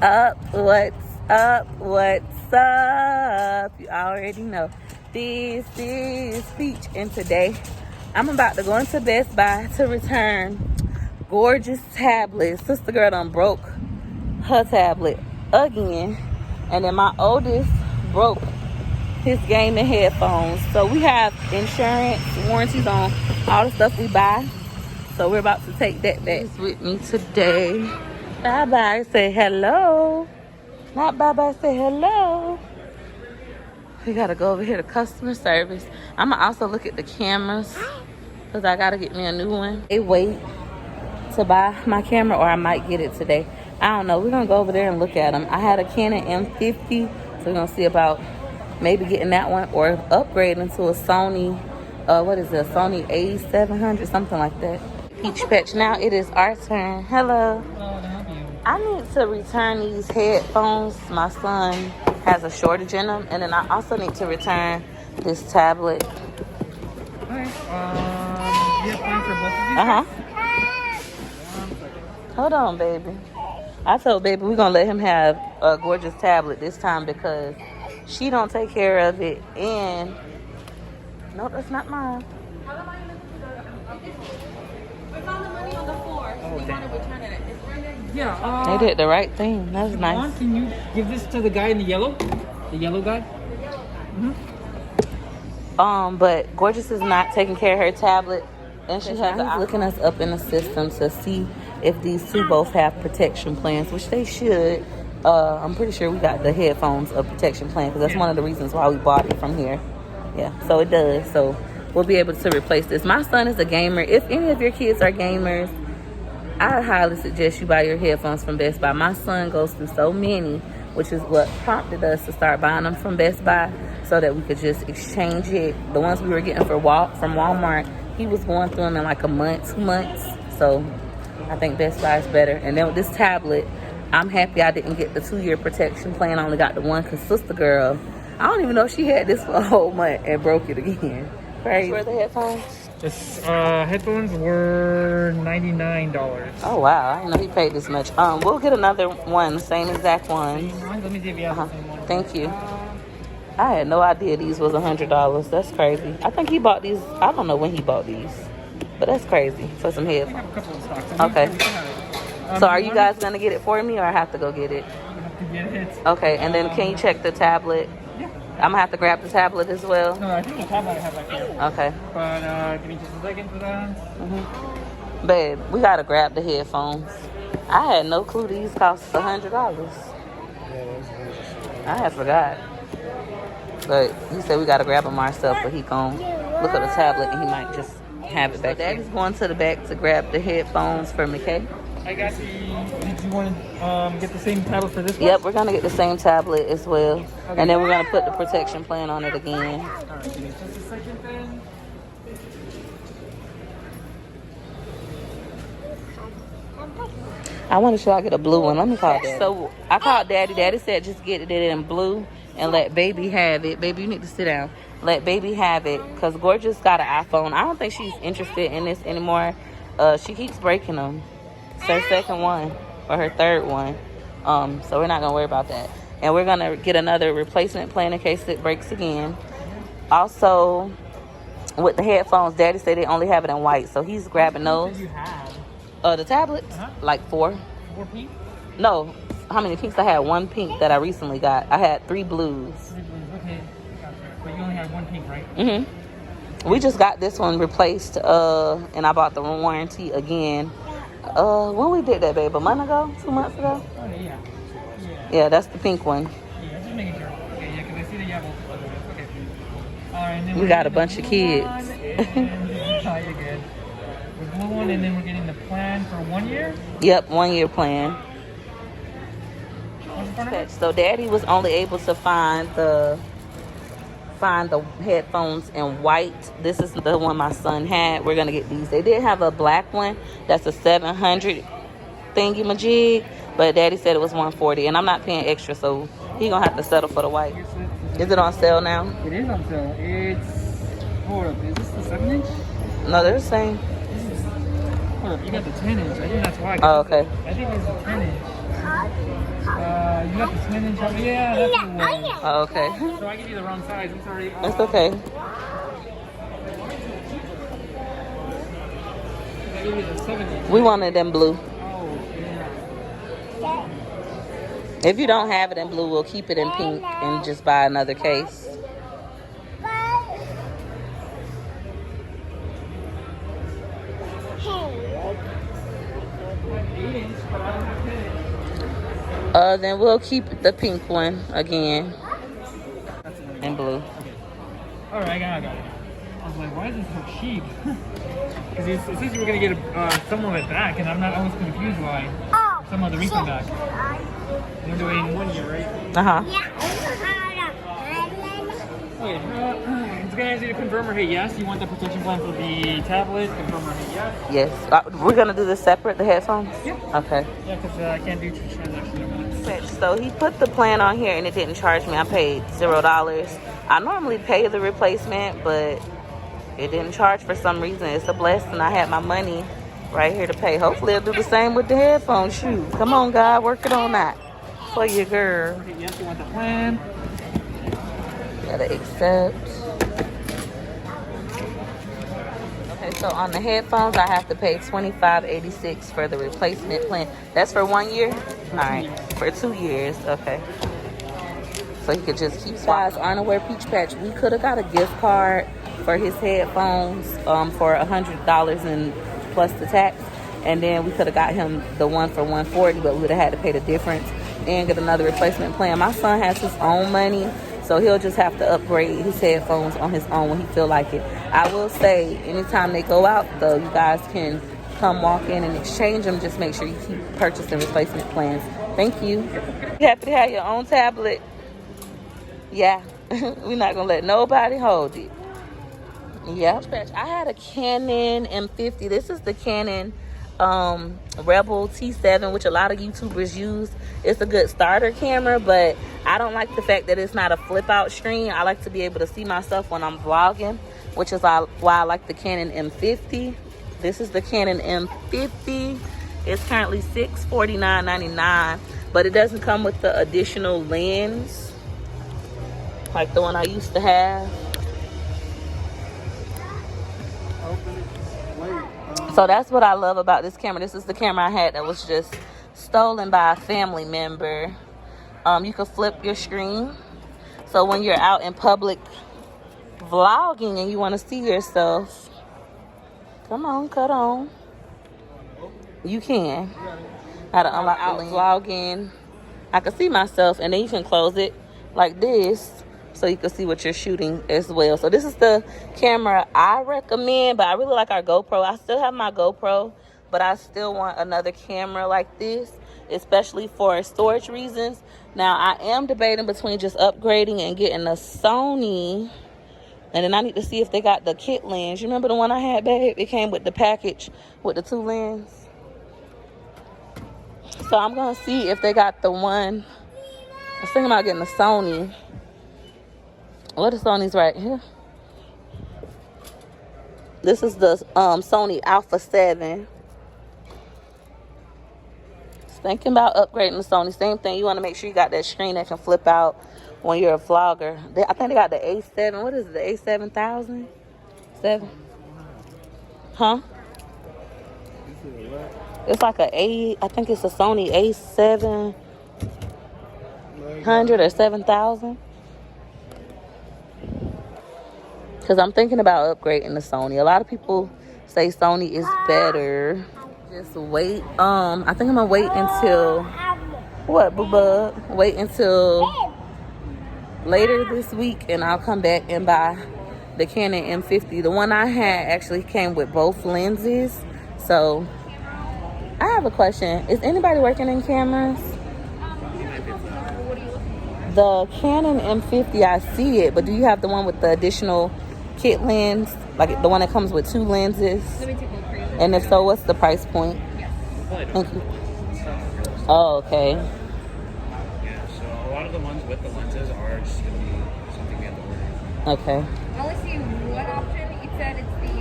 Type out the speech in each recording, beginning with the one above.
up? What's up? What's up? You already know. This is Peach, and today I'm about to go into Best Buy to return gorgeous tablets. Sister girl done broke her tablet again, and then my oldest broke his gaming headphones. So we have insurance, warranties on all the stuff we buy. So we're about to take that back. He's with me today. Bye-bye, say hello. Not bye-bye, say hello. We gotta go over here to customer service. I'm gonna also look at the cameras because I gotta get me a new one. They wait to buy my camera, or I might get it today. I don't know. We're gonna go over there and look at them. I had a Canon M50, so we're gonna see about maybe getting that one or upgrading to a Sony, what is it, a Sony A700, something like that. Peach Patch, now it is our turn. Hello. Hello, can I help you? I need to return these headphones. My son has a shortage in them, and then I also need to return this tablet. Okay. Do you have time for both of these? Hold on, baby. I told baby we're gonna let him have a gorgeous tablet this time because she don't take care of it, and no, that's not mine. We found the money on the floor, so we want to return it. It's right there. Yeah. They did the right thing. That's nice. Can you give this to the guy in the yellow? The yellow guy? But Gorgeous is not taking care of her tablet, and she's looking us up in the system to see if these two both have protection plans, which they should. I'm pretty sure we got the headphones a protection plan because that's one of the reasons why we bought it from here. Yeah, so it does. So we'll be able to replace this. My son is a gamer. If any of your kids are gamers, I highly suggest you buy your headphones from Best Buy. My son goes through so many, which is what prompted us to start buying them from Best Buy so that we could just exchange it. The ones we were getting from Walmart, he was going through them in like a month, 2 months. So I think Best Buy is better. And then with this tablet, I'm happy I didn't get the 2-year protection plan. I only got the one because sister girl, I don't even know if she had this for a whole month and broke it again. Crazy. Where are the headphones? This headphones were $99. Oh wow, I didn't know he paid this much. We'll get another one, same exact one. Let me see if you have the same one. Thank you. I had no idea these was $100. That's crazy. I think he bought these. I don't know when he bought these, but that's crazy for some We headphones. have a couple of stocks. Okay. So are you guys gonna get it for me, or I have to go get it? You have to get it. Okay, and then can you check the tablet? Yeah. I'm gonna have to grab the tablet as well. No, I think the tablet I have right here. Okay. But give me just a second for that. Babe, we gotta grab the headphones. I had no clue these cost $100. I had forgot. But he said we gotta grab them ourselves, but he gon' look at the tablet and he might just have it back. Daddy's going to the back to grab the headphones for McKay. I got the. Did you want to get the same tablet for this one? Yep, we're gonna get the same tablet as well. Okay. And then we're gonna put the protection plan on it again. Alright, give me just a second then. I wonder should I get a blue one? Let me call Daddy. So I called Daddy. Daddy said just get it in blue and let baby have it. Baby, you need to sit down. Let baby have it because Gorgeous got an iPhone. I don't think she's interested in this anymore. She keeps breaking them. It's her second one or her third one. So we're not gonna worry about that. And we're gonna get another replacement plan in case it breaks again. Also, with the headphones, Daddy said they only have it in white, so he's grabbing those. You have The tablets, like 4. 4 pink? No, how many pinks? I had 1 pink that I recently got. I had 3 blues. 3 blues. Okay, gotcha. But you only have 1 pink, right? We just got this one replaced, and I bought the warranty again. When we did that, babe, a month ago, 2 months ago. Oh yeah. Yeah, that's the pink one. Yeah, just making sure. Okay, yeah, because I see that you have multiple other ones. Okay. All right, and then We got a bunch of kids. You're good. The blue one, and then we're getting the plan for 1 year. Yep, 1-year plan. What's the phone number? So Daddy was only able to find the headphones in white. This is the one my son had. We're gonna get these. They did have a black one that's a 700 thingy majig, but Daddy said it was 140, and I'm not paying extra, so he gonna have to settle for the white. Is it on sale now? It is on sale. It's hold up. Is this the 7-inch? No, they're the same. Hold up. You got the 10-inch. I think that's why. Oh, okay. I think it's the 10-inch. You got the slim and chubby. Yeah, that's the one. Oh, okay. So I give you the wrong size. I'm sorry. That's okay. I give you the 70. We wanted them blue. Oh, yeah. If you don't have it in blue, we'll keep it in pink and just buy another case. Then we'll keep the pink one again in blue. All right, I got it. I was like, why is this so cheap? Because it says you were gonna get some of it back, and I was confused why. Some of the refund back. We're doing 1 year, right? Okay. It's gonna ask you to confirm or hit yes. You want the protection plan for the tablet? Confirm or hit yes. Yes. We're gonna do this separate, the headphones. Yeah. Okay. Yeah, because I can't do transactions at once. So he put the plan on here and it didn't charge me. I paid $0. I normally pay the replacement, but it didn't charge for some reason. It's a blessing. I had my money right here to pay. Hopefully it'll do the same with the headphones. Shoot. Come on, God. Work it on that. For your girl. Okay, yes, you want the plan. Gotta accept. Okay, so on the headphones, I have to pay $25.86 for the replacement plan. That's for 1 year? All right, for 2 years. Okay. So he could just keep swapping. Guys, Arnaware Peach Patch, we could have got a gift card for his headphones for $100 and plus the tax. And then we could have got him the one for $140, but we would have had to pay the difference and get another replacement plan. My son has his own money, so he'll just have to upgrade his headphones on his own when he feel like it. I will say, anytime they go out, though, you guys can come walk in and exchange them. Just make sure you keep purchasing replacement plans. Thank you. You happy to have your own tablet? Yeah. We're not going to let nobody hold it. Yeah. I had a Canon M50. This is the Canon Rebel T7, which a lot of YouTubers use. It's a good starter camera, but I don't like the fact that it's not a flip out screen. I like to be able to see myself when I'm vlogging, which is why I like the Canon M50. This is the Canon M50. It's currently $649.99, but it doesn't come with the additional lens like the one I used to have. So that's what I love about this camera. This is the camera I had that was just stolen by a family member. You can flip your screen. So when you're out in public vlogging and you want to see yourself, come on, cut on. You can. How to unlock out vlogging. I can see myself, and then you can close it like this, so you can see what you're shooting as well. So this is the camera I recommend, but I really like our GoPro. I still have my GoPro, but I still want another camera like this, especially for storage reasons. Now, I am debating between just upgrading and getting a Sony, and then I need to see if they got the kit lens. You remember the one I had, babe? It came with the package with the 2 lenses. So I'm going to see if they got the one. I was thinking about getting a Sony. What is Sony's right here? This is the Sony Alpha 7. Just thinking about upgrading the Sony. Same thing. You want to make sure you got that screen that can flip out when you're a vlogger. I think they got the A7. What is it? The A7000? 7? Huh? It's like I think it's a Sony A700 or 7000. Because I'm thinking about upgrading the Sony. A lot of people say Sony is better. Just wait. I think I'm going to wait until... What, boo-bub? Wait until later this week, and I'll come back and buy the Canon M50. The one I had actually came with both lenses. So, I have a question. Is anybody working in cameras? The Canon M50, I see it, but do you have the one with the additional kit lens, like the one that comes with 2 lenses? Let me take a look for you. And if so, what's the price point? Yes. Thank you. Oh, okay. Yeah, so a lot of the ones with the lenses are just going to be something we have to order. Okay. I only see one option. You said it's the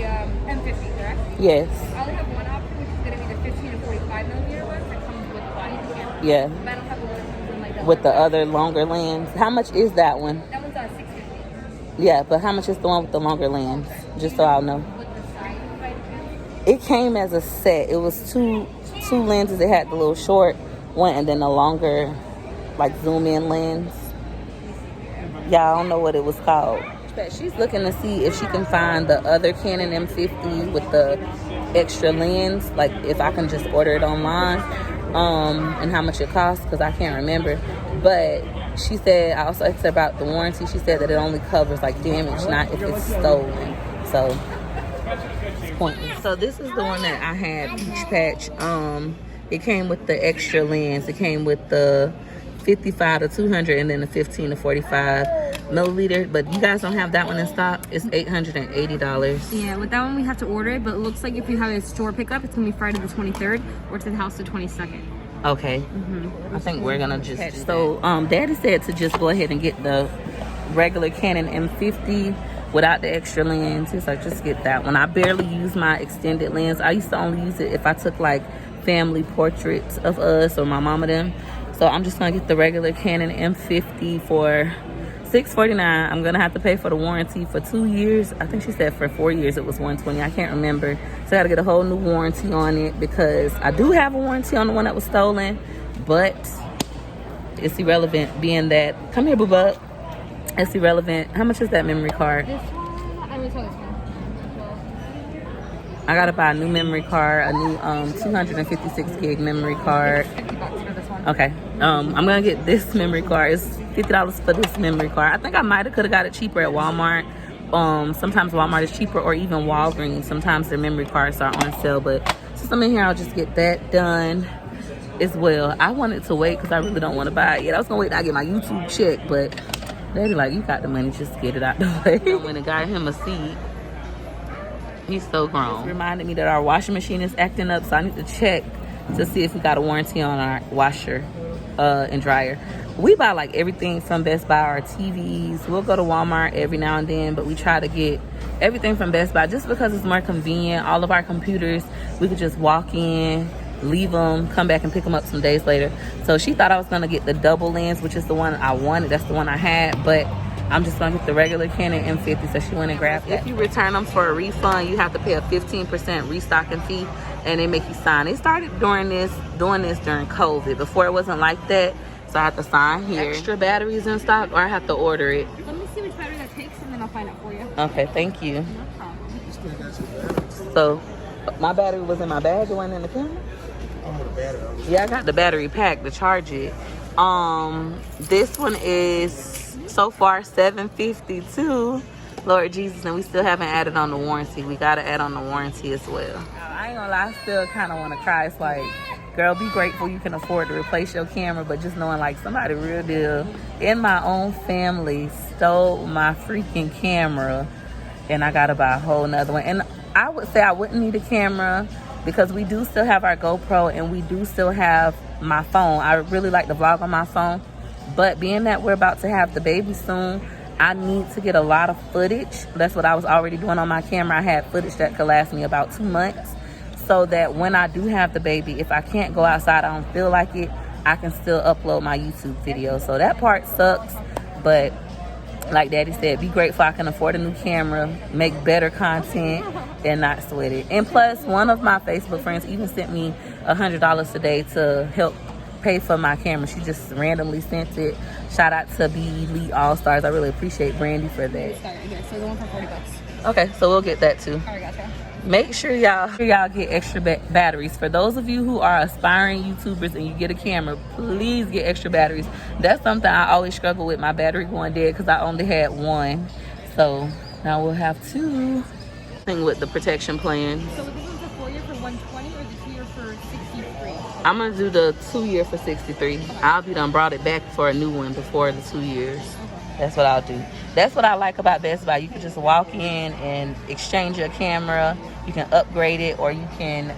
M50, correct? Yes. I only have one option, which is going to be the 15 to 45 millimeter one that comes with body camera. Yeah. But I don't have the one that comes in like the with the other longer lens. How much is that one? That one's $650. Yeah, but how much is the one with the longer lens? Just so I'll know. With the side by chance? It came as a set. It was two lenses. It had the little short one and then the longer, like zoom in lens. Yeah, I don't know what it was called. But she's looking to see if she can find the other Canon M50 with the extra lens, like if I can just order it online, and how much it costs, because I can't remember. But she said, I also asked her about the warranty. She said that it only covers like damage, not if it's stolen. So it's pointless. So this is the one that I had, Peach Patch. It came with the extra lens. It came with the 55 to 200 and then the 15 to 45 milliliter, but you guys don't have that one in stock. It's $880. Yeah, with that one we have to order it, but it looks like if you have a store pickup, it's gonna be Friday the 23rd or to the house the 22nd. Okay. I think we're gonna just so Daddy said to just go ahead and get the regular Canon M50 without the extra lens. He's like, just get that one. I barely use my extended lens. I used to only use it if I took like family portraits of us or my mama them. So I'm just gonna get the regular Canon M50 for $649. I'm gonna have to pay for the warranty for 2 years. I think she said for 4 years it was $120. I can't remember. So I gotta get a whole new warranty on it because I do have a warranty on the one that was stolen, but it's irrelevant being that, come here, boo bub. It's irrelevant. How much is that memory card? This one, I would tell this one. I gotta buy a new memory card, a new 256 gig memory card. $50 for this one. Okay. I'm gonna get this memory card. It's $50 for this memory card. I think I might have could have got it cheaper at Walmart. Sometimes Walmart is cheaper, or even Walgreens. Sometimes their memory cards are on sale, but since I'm in here, I'll just get that done as well. I wanted to wait because I really don't want to buy it yet. I was gonna wait till I get my YouTube check, but Daddy like, you got the money, just get it out the way. I went and got him a seat. He's so grown. It reminded me that our washing machine is acting up, so I need to check to see if we got a warranty on our washer and dryer. We buy like everything from Best Buy, our TVs. We'll go to Walmart every now and then, but we try to get everything from Best Buy just because it's more convenient. All of our computers, we could just walk in, leave them, come back and pick them up some days later. So she thought I was gonna get the double lens, which is the one I wanted. That's the one I had, but I'm just gonna get the regular Canon M50, so she went and grabbed that. If you return them for a refund, you have to pay a 15% restocking fee, and they make you sign. They started doing this during COVID. Before it wasn't like that, so I have to sign here. Extra batteries in stock, or I have to order it. Let me see which battery that takes, and then I'll find it for you. Okay, thank you. No problem. So, my battery was in my bag, it wasn't in the camera? Yeah, I got the battery pack to charge it. This one is so far $752. Lord Jesus, and we still haven't added on the warranty. We gotta add on the warranty as well. I ain't gonna lie, I still kind of want to cry. It's like, girl, be grateful you can afford to replace your camera, but just knowing like somebody real deal in my own family stole my freaking camera, and I gotta buy a whole nother one. And I would say I wouldn't need a camera because we do still have our GoPro and we do still have my phone. I really like to vlog on my phone, but being that we're about to have the baby soon, I need to get a lot of footage. That's what I was already doing on my camera. I had footage that could last me about 2 months, so that when I do have the baby, if I can't go outside, I don't feel like it, I can still upload my YouTube video. So that part sucks, but like Daddy said, be grateful I can afford a new camera, make better content, and not sweat it. And plus, one of my Facebook friends even sent me $100 today to help pay for my camera. She just randomly sent it. Shout out to Be Elite All Stars. I really appreciate Brandy for that. So the one for $40. Okay, so we'll get that too. All right, gotcha. Make sure y'all get extra batteries. For those of you who are aspiring YouTubers and you get a camera, please get extra batteries. That's something I always struggle with, my battery going dead, because I only had one. So now we'll have two. Thing with the protection plan. So this one's a 4-year for $120 or the 2-year for $63? I'm gonna do the 2-year for $63. I'll be done brought it back for a new one before the 2 years. That's what I'll do. That's what I like about Best Buy. You can just walk in and exchange your camera. You can upgrade it, or you can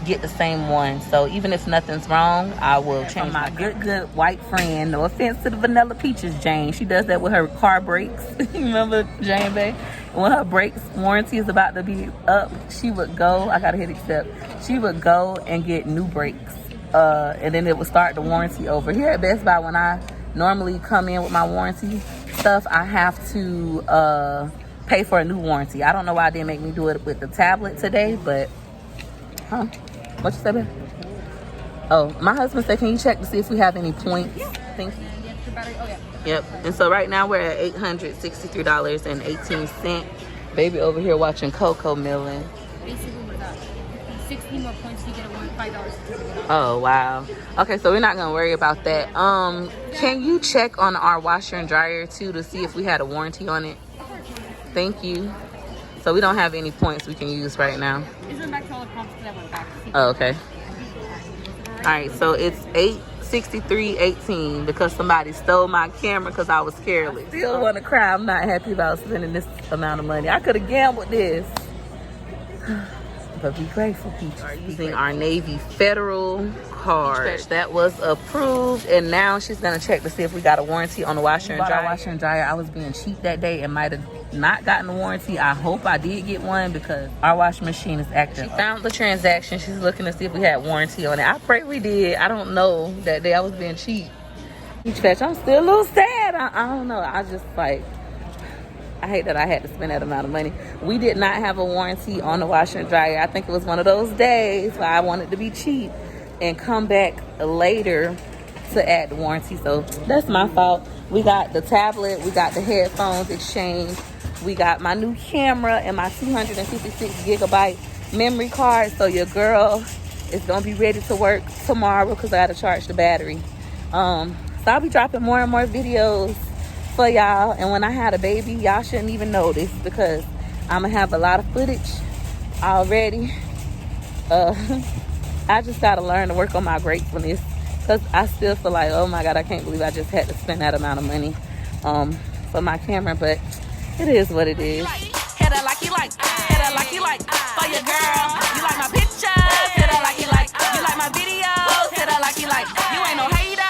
get the same one. So even if nothing's wrong, I will change my good white friend. No offense to the Vanilla Peaches, Jane. She does that with her car brakes. You remember Jane Bay? When her brakes warranty is about to be up, she would go, I gotta hit accept. She would go and get new brakes and then it would start the warranty over. Here at Best Buy, when I normally come in with my warranty stuff, I have to pay for a new warranty. I don't know why they didn't make me do it with the tablet today, but what you said, babe? Oh, my husband said, can you check to see if we have any points? Yeah. Thank you. Oh, yeah. Yep. And so right now we're at $863.18. Baby over here watching Coco Melon. Basically, with 60 more points, you get a $5. Oh wow. Okay, so we're not gonna worry about that. Can you check on our washer and dryer too to see if we had a warranty on it? Thank you. So we don't have any points we can use right now. Isn't back to all the prompts that went back? Oh, okay. All right, so it's $863.18 because somebody stole my camera because I was careless. I still want to cry. I'm not happy about spending this amount of money. I could have gambled this. But be grateful, Peach. Are using our Navy Federal card that was approved, and now she's gonna check to see if we got a warranty on the washer and dryer. Washer and dryer. I was being cheap that day and might have not gotten a warranty. I hope I did get one because our washing machine is active. She found the transaction. She's looking to see if we had warranty on it. I pray we did. I don't know. That day I was being cheap. Peach Fetch, I'm still a little sad. I don't know. I just like, I hate that I had to spend that amount of money. We did not have a warranty on the washer and dryer. I think it was one of those days where I wanted to be cheap and come back later to add the warranty. So that's my fault. We got the tablet, we got the headphones exchanged, we got my new camera and my 256 gigabyte memory card. So your girl is gonna be ready to work tomorrow because I gotta charge the battery. So I'll be dropping more and more videos for y'all, and when I had a baby, y'all shouldn't even notice because I'm gonna have a lot of footage already. I just gotta learn to work on my gratefulness because I still feel like, oh my god, I can't believe I just had to spend that amount of money for my camera, but it is what it is. Hit her like you like, hit her like you like, for your girl. You like my pictures, hit her like you like. You like my videos, hit her like you like. You ain't no hater,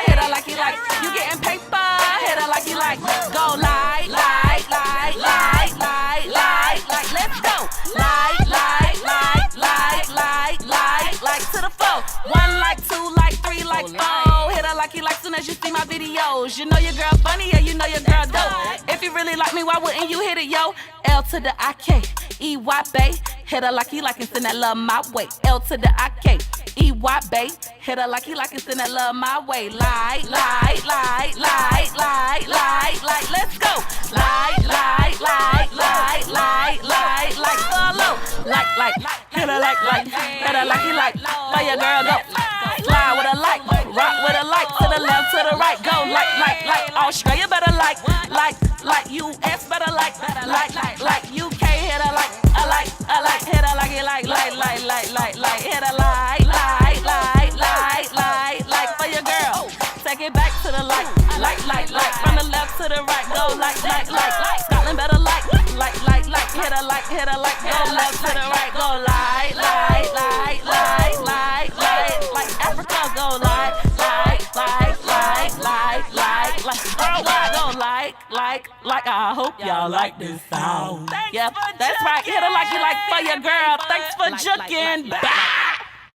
hit her like you like. You getting paper, hit her like you like. Go like, like, like, like, like, like, like. Let's go. Like, like, like, like, like, like, like to the 4. 1 like, 2 like, 3 like, 4. Hit her like you like soon as you see my videos. You know your girl funny, yeah, you know your girl dope. If you really like me, why wouldn't you hit it, yo? L to the I-K-E-Y, bae. Hit her like you like and send that love my way. L to the I-K-E-Y, bae. Hit her like you like and send that love my way. Like, like, like, like, like, like, like, let's go. Like, like, like, like, like, like, like, follow. Like, hit her like, hit her like you like. Let your girl go. Slide with a like, rock with a like, to the left, to the right, go like, Australia better like, US better like, UK hit her like, hit her like it like, hit her like, for your girl. Take it back to the like, from the left to the right, go like, Scotland better like, hit her like, go left to the right, go like, Africa go like, worldwide go like, I hope y'all like this sound. Yeah, that's right, hit her like you like for your girl. Thanks for juking. Bye.